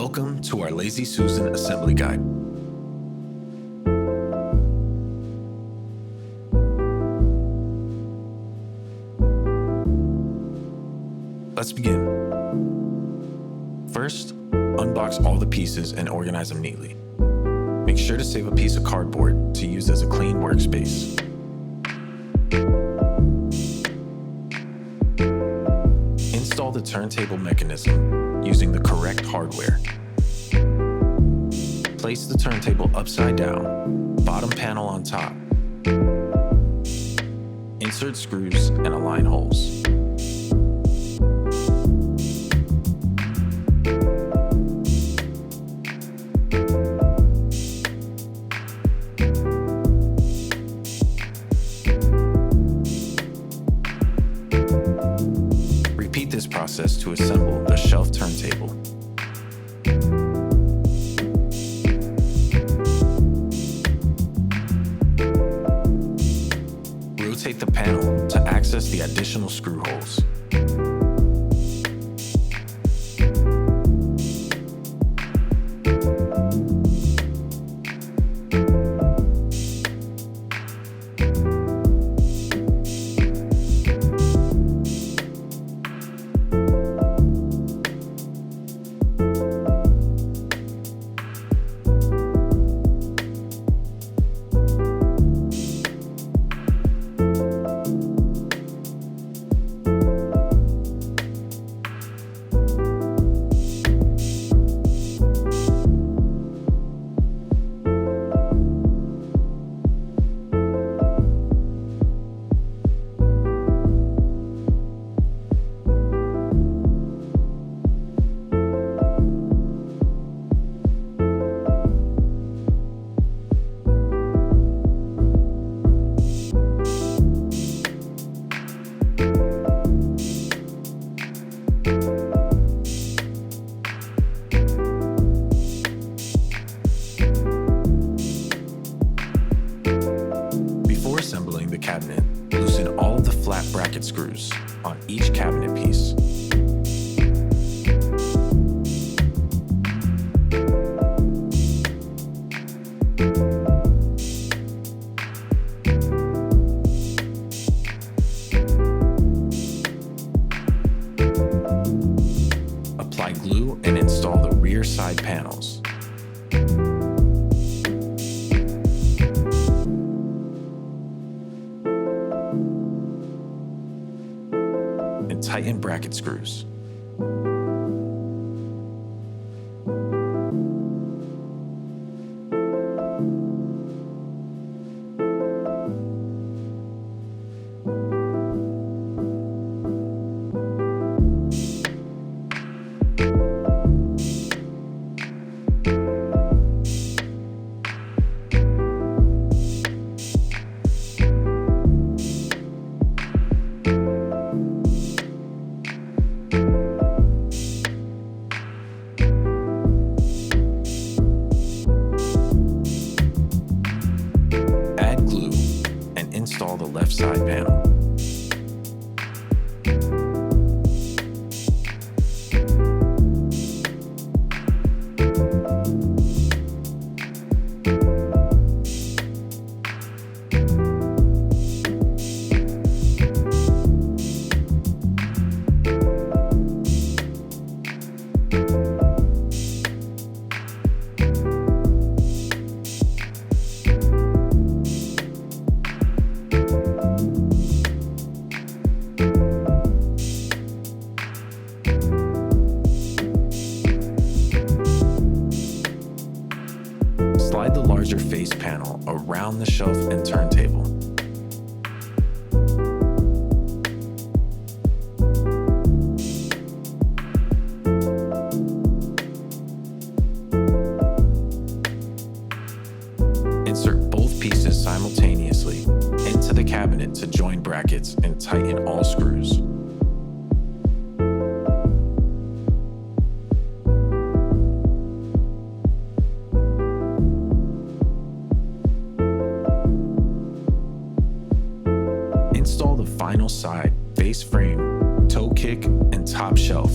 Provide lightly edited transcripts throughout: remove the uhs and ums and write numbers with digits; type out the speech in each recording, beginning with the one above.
Welcome to our Lazy Susan Assembly Guide. Let's begin. First, unbox all the pieces and organize them neatly. Make sure to save a piece of cardboard to use as a clean workspace. Install the turntable mechanism using the correct hardware. Place the turntable upside down, bottom panel on top. Insert screws and align holes. Repeat this process to assemble the shelf turntable. Rotate the panel to access the additional screw holes. Before assembling the cabinet, loosen all of the flat bracket screws on each cabinet piece. Apply glue and install the rear side panels. And tighten bracket screws. Add glue and install the left side panel. Slide the larger face panel around the shelf and turntable. Insert both pieces simultaneously into the cabinet to join brackets and tighten all screws. Install the final side, face frame, toe kick, and top shelf.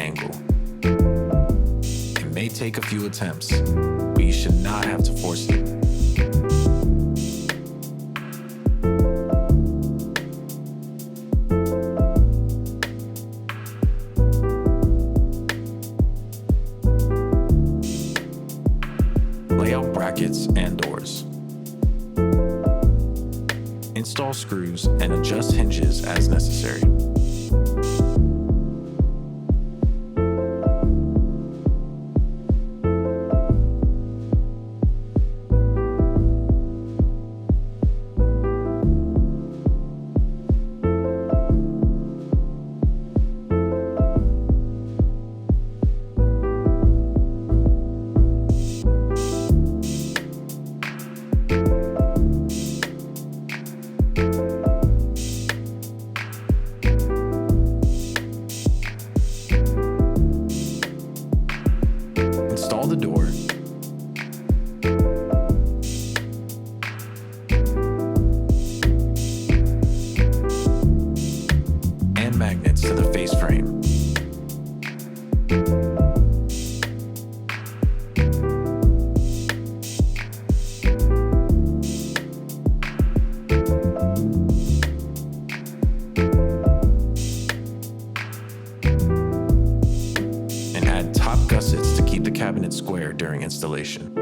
angle. It may take a few attempts, but you should not have to force it. Lay out brackets and doors. Install screws and adjust hinges as necessary. Install the door. And magnets to the face frame. And add top gussets to keep the cabinet square during installation.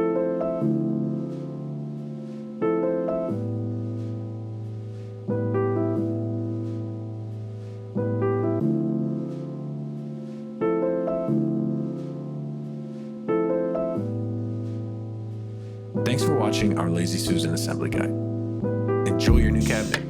Thanks for watching our Lazy Susan assembly guide. Enjoy your new cabinet.